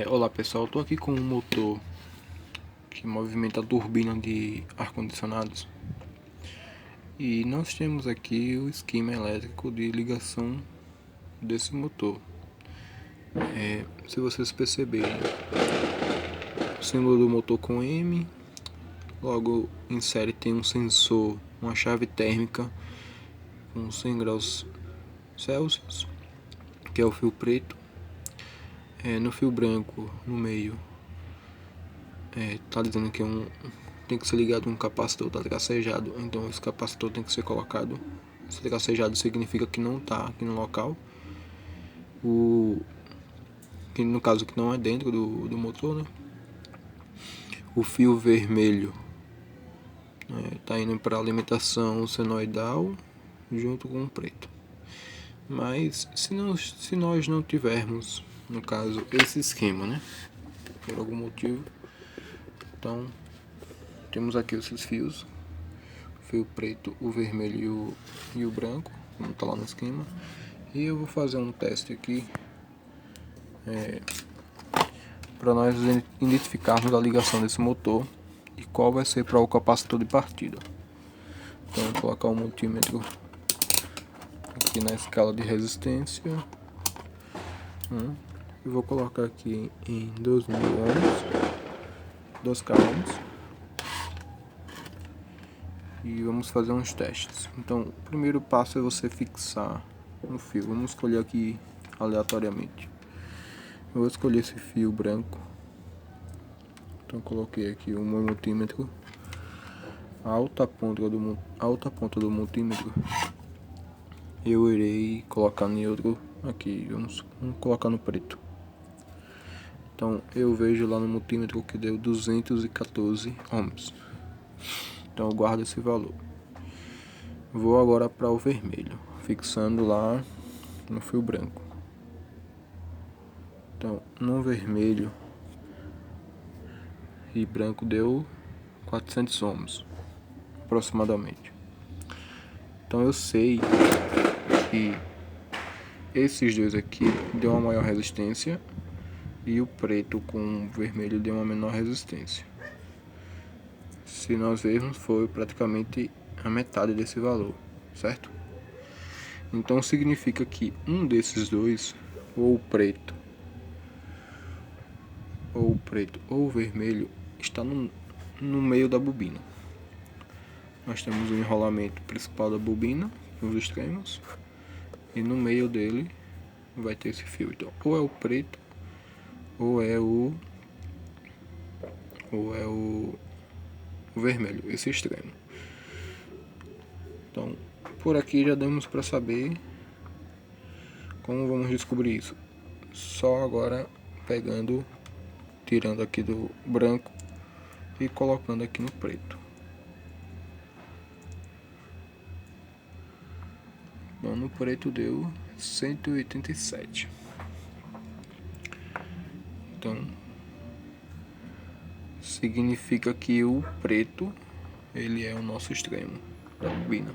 Olá pessoal, estou aqui com um motor que movimenta a turbina de ar-condicionados e nós temos aqui o esquema elétrico de ligação desse motor. Se vocês perceberem, o símbolo do motor com M, logo em série tem um sensor, uma chave térmica com 100 graus Celsius, que é o fio preto. No fio branco, no meio, tá dizendo que tem que ser ligado um capacitor, tá tracejado, então esse capacitor tem que ser colocado. Esse tracejado significa que não está aqui no local, que no caso que não é dentro do motor, né? O fio vermelho está indo para alimentação senoidal junto com o preto. Mas se nós não tivermos, no caso, esse esquema, né, por algum motivo, então temos aqui esses fios, o fio preto, o vermelho e o branco, como está lá no esquema. E eu vou fazer um teste aqui para nós identificarmos a ligação desse motor e qual vai ser para o capacitor de partida. Então vou colocar o multímetro aqui na escala de resistência e vou colocar aqui em 2000 ohms, 2k ohms, e vamos fazer uns testes. Então o primeiro passo é você fixar um fio. Vamos escolher aqui aleatoriamente. Eu vou escolher esse fio branco. Então coloquei aqui o meu multímetro, a alta ponta do multímetro eu irei colocar neutro aqui, vamos colocar no preto. Então eu vejo lá no multímetro que deu 214 ohms, então eu guardo esse valor. Vou agora para o vermelho, fixando lá no fio branco. Então no vermelho e branco deu 400 ohms aproximadamente. Então eu sei que esses dois aqui deu uma maior resistência e o preto com o vermelho deu uma menor resistência. Se nós vermos, foi praticamente a metade desse valor, certo? Então significa que um desses dois, ou o preto ou o vermelho, está no meio da bobina. Nós temos o enrolamento principal da bobina nos extremos e no meio dele vai ter esse fio. Então ou é o preto ou é o vermelho, esse extremo. Então por aqui já demos para saber como vamos descobrir isso. Só agora tirando aqui do branco e colocando aqui no preto. Então no preto deu 187. Então significa que o preto ele é o nosso extremo da bobina,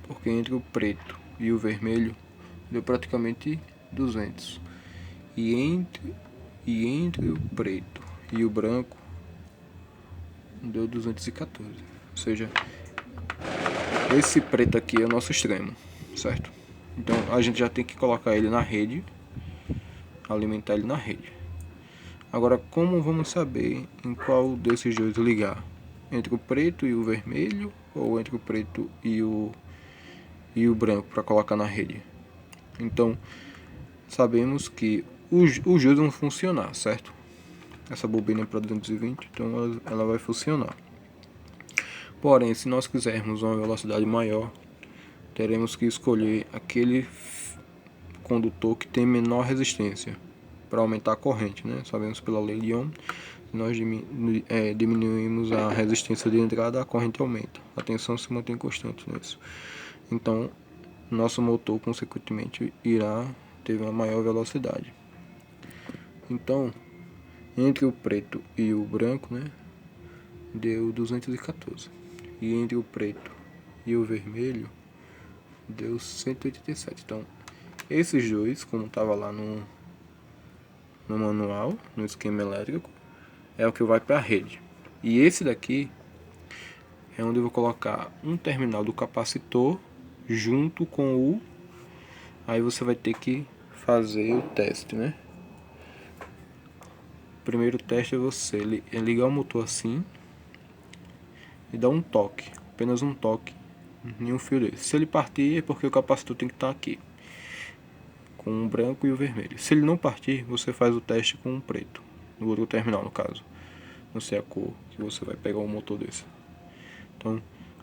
porque entre o preto e o vermelho deu praticamente 200, e entre o preto e o branco deu 214. Ou seja, esse preto aqui é o nosso extremo, certo? Então a gente já tem que colocar ele na rede, alimentar ele na rede. Agora, como vamos saber em qual desses dois ligar? Entre o preto e o vermelho ou entre o preto e o branco para colocar na rede? Então sabemos que os dois vão funcionar, certo? Essa bobina é para 220, então ela vai funcionar. Porém, se nós quisermos uma velocidade maior, teremos que escolher aquele condutor que tem menor resistência para aumentar a corrente, né? Sabemos pela lei de Ohm, se nós diminuímos a resistência de entrada, a corrente aumenta, a tensão se mantém constante nisso. Então nosso motor consequentemente irá ter uma maior velocidade. Então entre o preto e o branco, né, deu 214, e entre o preto e o vermelho deu 187. Então esses dois, como estava lá no manual, no esquema elétrico, é o que vai para a rede. E esse daqui é onde eu vou colocar um terminal do capacitor junto com o... Aí você vai ter que fazer o teste, né? O primeiro teste é você ligar o motor assim e dar um toque, apenas um toque em um fio desse. Se ele partir é porque o capacitor tem que estar aqui, com o branco e o vermelho. Se ele não partir, você faz o teste com o preto, no outro terminal no caso. Não sei a cor que você vai pegar um motor desse. Então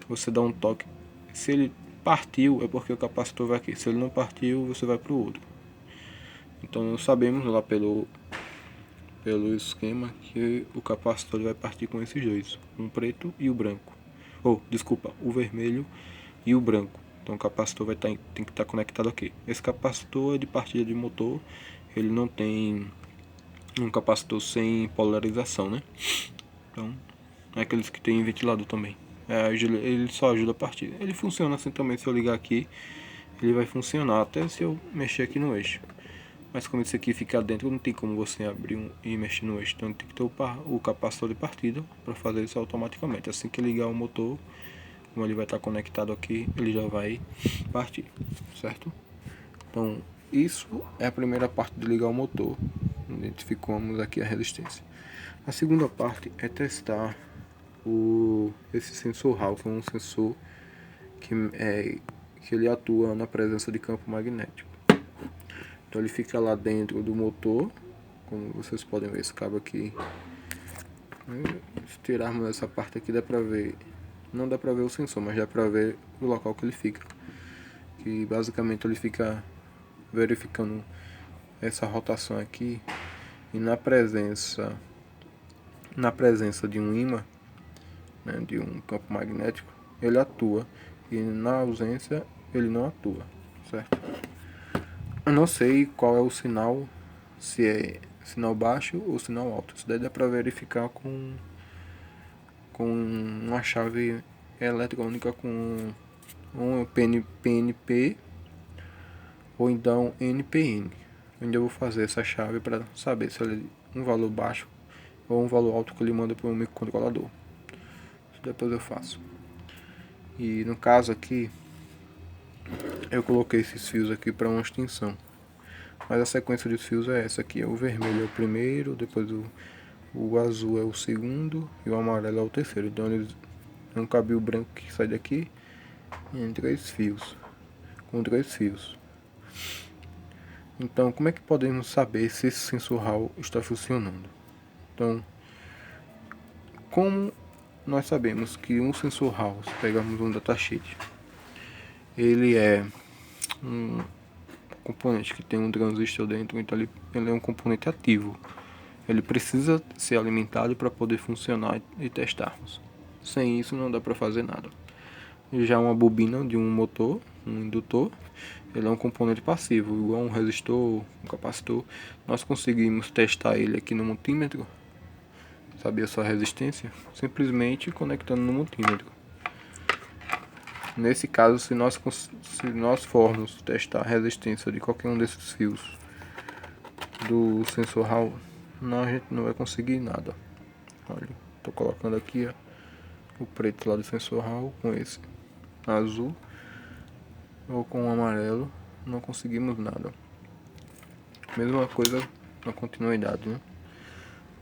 você dá um toque. Se ele partiu é porque o capacitor vai aqui. Se ele não partiu, você vai para o outro. Então sabemos lá pelo esquema que o capacitor vai partir com esses dois, um preto e o branco. Ou, desculpa, o vermelho e o branco. Então o capacitor tem que estar conectado aqui. Esse capacitor é de partida de motor, ele não tem um capacitor sem polarização, né? Então é aqueles que tem ventilador também. Ele só ajuda a partir. Ele funciona assim também. Se eu ligar aqui, ele vai funcionar até se eu mexer aqui no eixo. Mas como isso aqui fica dentro, não tem como você abrir e mexer no eixo. Então tem que ter o capacitor de partida para fazer isso automaticamente. Assim que ligar o motor, como ele vai estar conectado aqui, ele já vai partir, certo? Então isso é a primeira parte de ligar o motor. Identificamos aqui a resistência. A segunda parte é testar esse sensor Hall, que é um sensor que ele atua na presença de campo magnético. Então ele fica lá dentro do motor, como vocês podem ver esse cabo aqui. Se tirarmos essa parte aqui dá pra ver, não dá pra ver o sensor, mas dá pra ver o local que ele fica. Que basicamente ele fica verificando essa rotação aqui, e na presença de um ímã, né, de um campo magnético, ele atua, e na ausência ele não atua, certo? Eu não sei qual é o sinal, se é sinal baixo ou sinal alto. Isso daí dá para verificar com uma chave eletrônica, com um PNP ou então NPN. Onde eu vou fazer essa chave para saber se ele é um valor baixo ou um valor alto que ele manda para o microcontrolador. Isso depois eu faço. E no caso aqui, eu coloquei esses fios aqui para uma extensão, mas a sequência de fios é essa aqui. O vermelho é o primeiro, depois o azul é o segundo e o amarelo é o terceiro. Então eles tem um cabelo branco que sai daqui em com 3 fios. Então como é que podemos saber se esse sensor Hall está funcionando? Então, como nós sabemos que um sensor Hall, se pegarmos um datasheet, ele é um componente que tem um transistor dentro, então ele é um componente ativo. Ele precisa ser alimentado para poder funcionar e testarmos. Sem isso não dá para fazer nada. Já uma bobina de um motor, um indutor, ele é um componente passivo, igual um resistor, um capacitor. Nós conseguimos testar ele aqui no multímetro, saber a sua resistência, simplesmente conectando no multímetro. Nesse caso, se nós formos testar a resistência de qualquer um desses fios do sensor Hall, a gente não vai conseguir nada. Olha, estou colocando aqui o preto lá do sensor Hall com esse azul ou com o amarelo, não conseguimos nada. Mesma coisa na continuidade, né?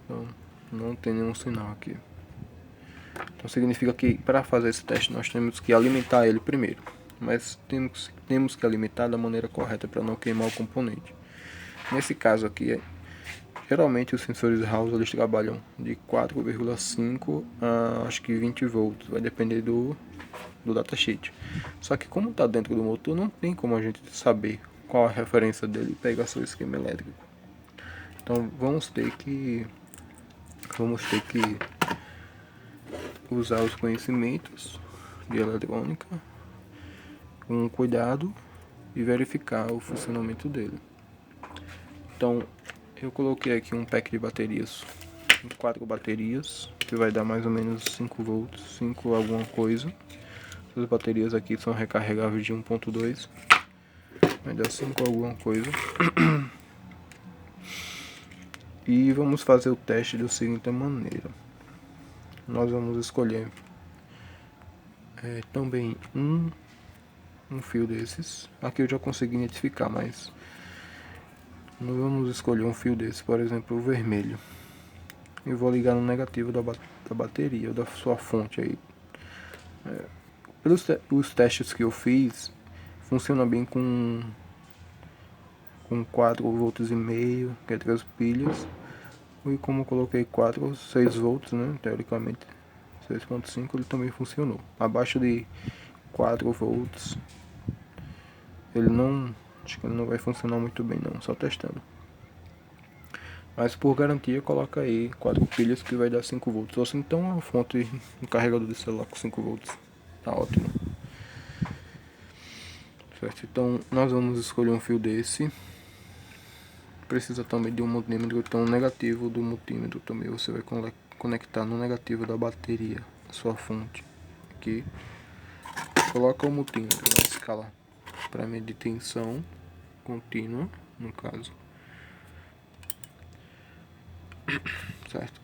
Então, não tem nenhum sinal aqui. Então significa que para fazer esse teste nós temos que alimentar ele primeiro, mas temos que alimentar da maneira correta para não queimar o componente. Nesse caso aqui, geralmente os sensores Hall eles trabalham de 4,5 a acho que 20 volts, vai depender do datasheet. Só que como está dentro do motor, não tem como a gente saber qual a referência dele e pegar seu esquema elétrico. Então vamos ter que usar os conhecimentos de eletrônica com cuidado e verificar o funcionamento dele. Então eu coloquei aqui um pack de baterias, 4 baterias, que vai dar mais ou menos 5 volts, 5 alguma coisa. Essas baterias aqui são recarregáveis de 1.2, vai dar 5 alguma coisa. E vamos fazer o teste da seguinte maneira. Nós vamos escolher também um fio desses. Aqui eu já consegui identificar, mas nós vamos escolher um fio desse, por exemplo, o vermelho. E vou ligar no negativo da bateria, ou da sua fonte aí. Pelos os testes que eu fiz, funciona bem com 4 volts e meio, que é 3 pilhas. E como eu coloquei 4, 6 volts, né, teoricamente 6.5, ele também funcionou. Abaixo de 4 volts ele não, acho que ele não vai funcionar muito bem não, só testando. Mas por garantia coloca aí 4 pilhas que vai dar 5 volts. Ou assim, então a fonte, um carregador de celular com 5 volts, tá ótimo. Certo, então nós vamos escolher um fio desse. Precisa também de um multímetro, então o negativo do multímetro também você vai conectar no negativo da bateria, a sua fonte. Aqui, coloca o multímetro na escala para medir tensão contínua, no caso, certo?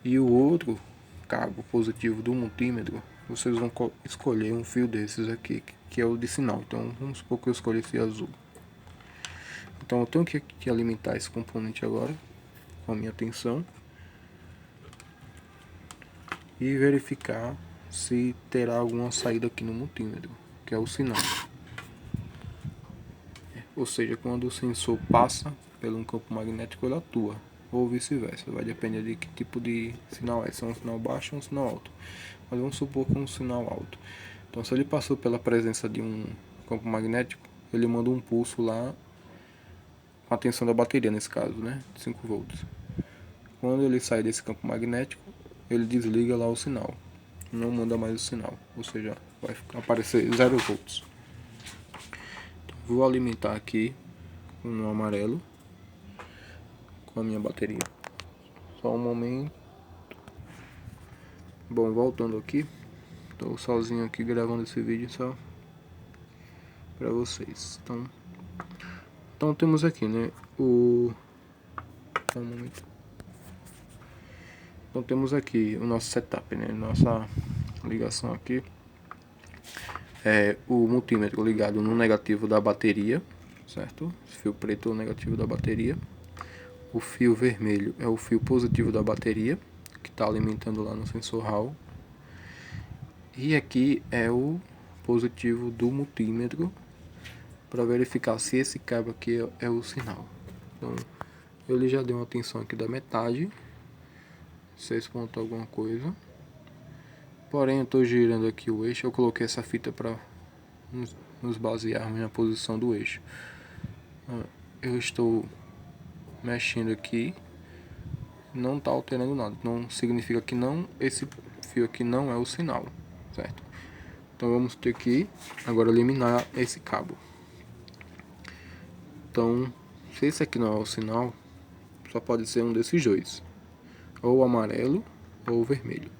E o outro cabo positivo do multímetro, vocês vão escolher um fio desses aqui, que é o de sinal. Então vamos supor que eu escolhi esse azul. Então eu tenho que alimentar esse componente agora com a minha tensão e verificar se terá alguma saída aqui no multímetro, que é o sinal. Ou seja, quando o sensor passa pelo um campo magnético, ele atua, ou vice-versa, vai depender de que tipo de sinal é, se é um sinal baixo ou um sinal alto. Mas vamos supor que é um sinal alto. Então, se ele passou pela presença de um campo magnético, ele manda um pulso lá com a tensão da bateria, nesse caso, né, 5 volts. Quando ele sai desse campo magnético, ele desliga lá o sinal, não manda mais o sinal, ou seja, vai aparecer 0 volts. Vou alimentar aqui no amarelo com a minha bateria. Só um momento. Bom, voltando aqui, estou sozinho aqui gravando esse vídeo só para vocês. Então temos aqui, né, só um momento. Então temos aqui o nosso setup, né, nossa ligação aqui. É o multímetro ligado no negativo da bateria, certo? Fio preto é o negativo da bateria. O fio vermelho é o fio positivo da bateria, que está alimentando lá no sensor Hall. E aqui é o positivo do multímetro, para verificar se esse cabo aqui é o sinal. Então, ele já deu uma tensão aqui da metade, 6 pontos alguma coisa. Porém, eu estou girando aqui o eixo, eu coloquei essa fita para nos basearmos na posição do eixo. Eu estou mexendo aqui, não está alterando nada, não significa que não, esse fio aqui não é o sinal, certo? Então vamos ter que agora eliminar esse cabo. Então, se esse aqui não é o sinal, só pode ser um desses dois, ou o amarelo ou o vermelho.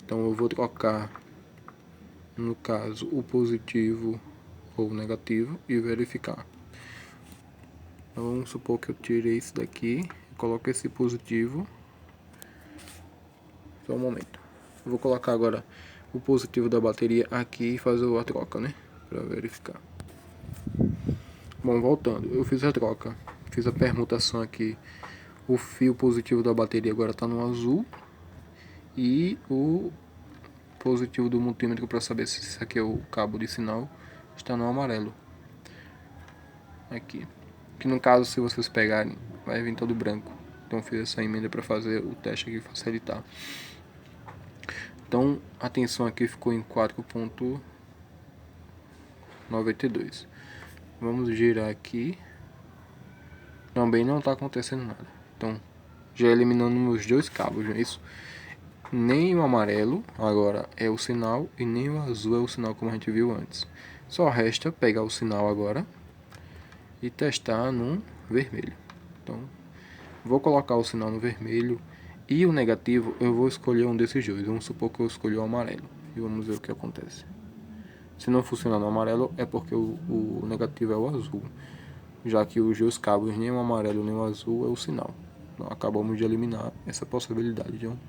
Então eu vou trocar, no caso, o positivo ou o negativo e verificar. Então, vamos supor que eu tirei isso daqui, coloco esse positivo. Só um momento. Eu vou colocar agora o positivo da bateria aqui e fazer a troca, né, para verificar. Bom, voltando, eu fiz a troca, fiz a permutação aqui. O fio positivo da bateria agora está no azul e o positivo do multímetro, para saber se isso aqui é o cabo de sinal, está no amarelo. Aqui, que no caso, se vocês pegarem, vai vir todo branco. Então eu fiz essa emenda para fazer o teste aqui, facilitar. Então a tensão aqui ficou em 4.92. Vamos girar aqui. Também não está acontecendo nada. Então já eliminando os dois cabos, não é isso? Nem o amarelo agora é o sinal e nem o azul é o sinal, como a gente viu antes. Só resta pegar o sinal agora e testar no vermelho. Então vou colocar o sinal no vermelho e o negativo eu vou escolher um desses dois. Vamos supor que eu escolhi o amarelo e vamos ver o que acontece. Se não funcionar no amarelo é porque o negativo é o azul. já que os dois cabos, nem o amarelo nem o azul, é o sinal. Então, acabamos de eliminar essa possibilidade. Então,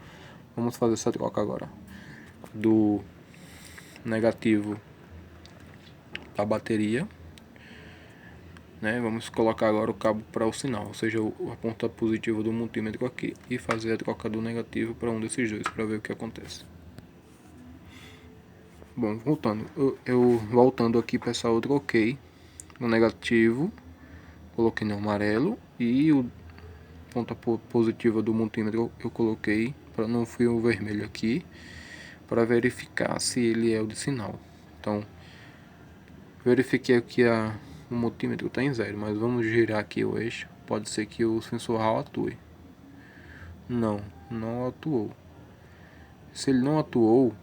vamos fazer essa troca agora do negativo da bateria, né? Vamos colocar agora o cabo para o sinal, ou seja, a ponta positiva do multímetro aqui, e fazer a troca do negativo para um desses dois, para ver o que acontece. Bom, voltando, eu voltando aqui, pessoal, eu troquei o negativo, coloquei no amarelo, e o ponta positiva do multímetro eu coloquei no fio vermelho aqui, para verificar se ele é o de sinal. Então, verifiquei que o multímetro está em 0, mas vamos girar aqui o eixo, pode ser que o sensor Hall atue. Não atuou. Se ele não atuou,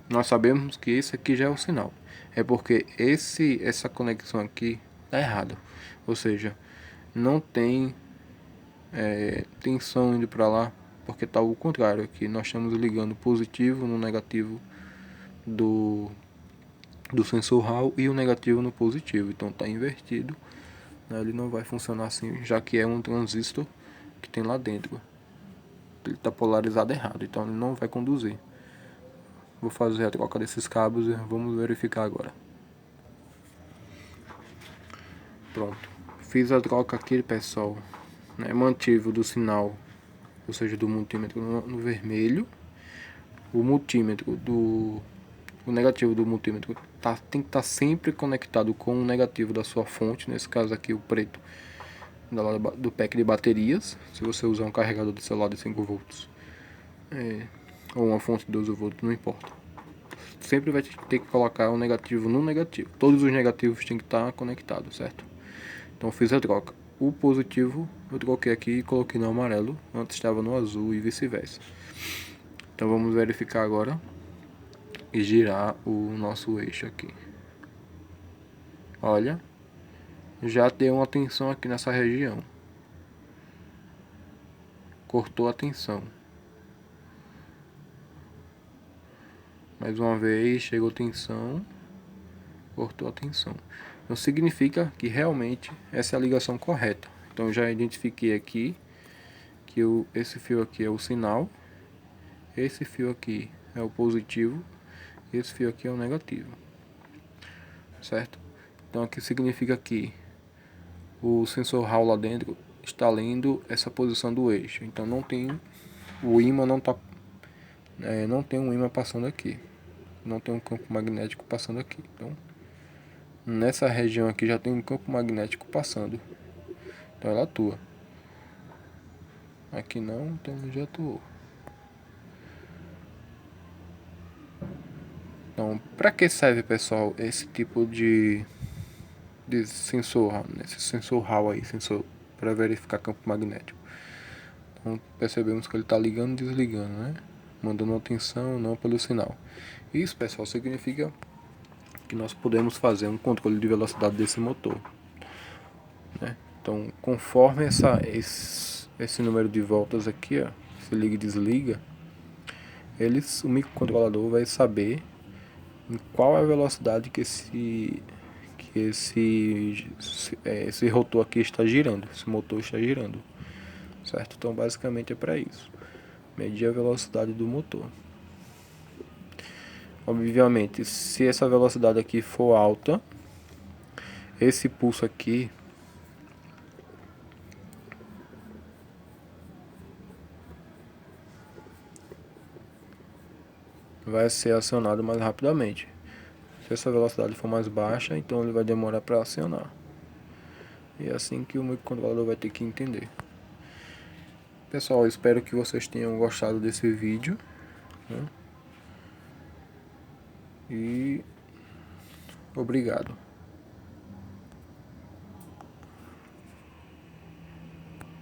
nós sabemos que esse aqui já é o sinal. É porque essa conexão aqui está errada. Ou seja, não tem tensão indo para lá, porque está o contrário aqui. Nós estamos ligando positivo no negativo do sensor Hall e o negativo no positivo. Então está invertido, né? Ele não vai funcionar assim, já que é um transistor que tem lá dentro. Ele está polarizado errado, então ele não vai conduzir. Vou fazer a troca desses cabos e vamos verificar agora. Pronto, fiz a troca aqui, pessoal, né? Mantive o do sinal, ou seja, do multímetro no vermelho. O multímetro o negativo do multímetro tem que estar sempre conectado com o negativo da sua fonte, nesse caso aqui o preto do pack de baterias. Se você usar um carregador de celular de 5 volts ou uma fonte de 12 volts, não importa, sempre vai ter que colocar o negativo no negativo. Todos os negativos têm que estar conectados, certo? Então fiz a troca. O positivo eu troquei aqui e coloquei no amarelo, antes estava no azul e vice-versa. Então vamos verificar agora e girar o nosso eixo aqui. Olha, já deu uma tensão aqui nessa região. Cortou a tensão. Mais uma vez, chegou tensão, cortou a tensão. Então significa que realmente essa é a ligação correta. Então eu já identifiquei aqui que esse fio aqui é o sinal, esse fio aqui é o positivo, esse fio aqui é o negativo, certo? Então aqui significa que o sensor Hall lá dentro está lendo essa posição do eixo. Então o ímã não tem um ímã passando aqui, não tem um campo magnético passando aqui. Então nessa região aqui já tem um campo magnético passando, então ela atua. Aqui não, então já atuou. Então, para que serve, pessoal, esse tipo de sensor, esse sensor Hall aí, sensor para verificar campo magnético? Então, percebemos que ele está ligando e desligando, né? Mandando atenção, não pelo sinal. Isso, pessoal, significa que nós podemos fazer um controle de velocidade desse motor, né? Então, conforme esse número de voltas aqui, ó, se liga e desliga, o microcontrolador vai saber em qual é a velocidade que esse rotor aqui está girando, esse motor está girando, certo? Então basicamente é para isso, medir a velocidade do motor. Obviamente, se essa velocidade aqui for alta, esse pulso aqui vai ser acionado mais rapidamente. Se essa velocidade for mais baixa, então ele vai demorar para acionar. E é assim que o microcontrolador vai ter que entender. Pessoal, espero que vocês tenham gostado desse vídeo, né? E obrigado.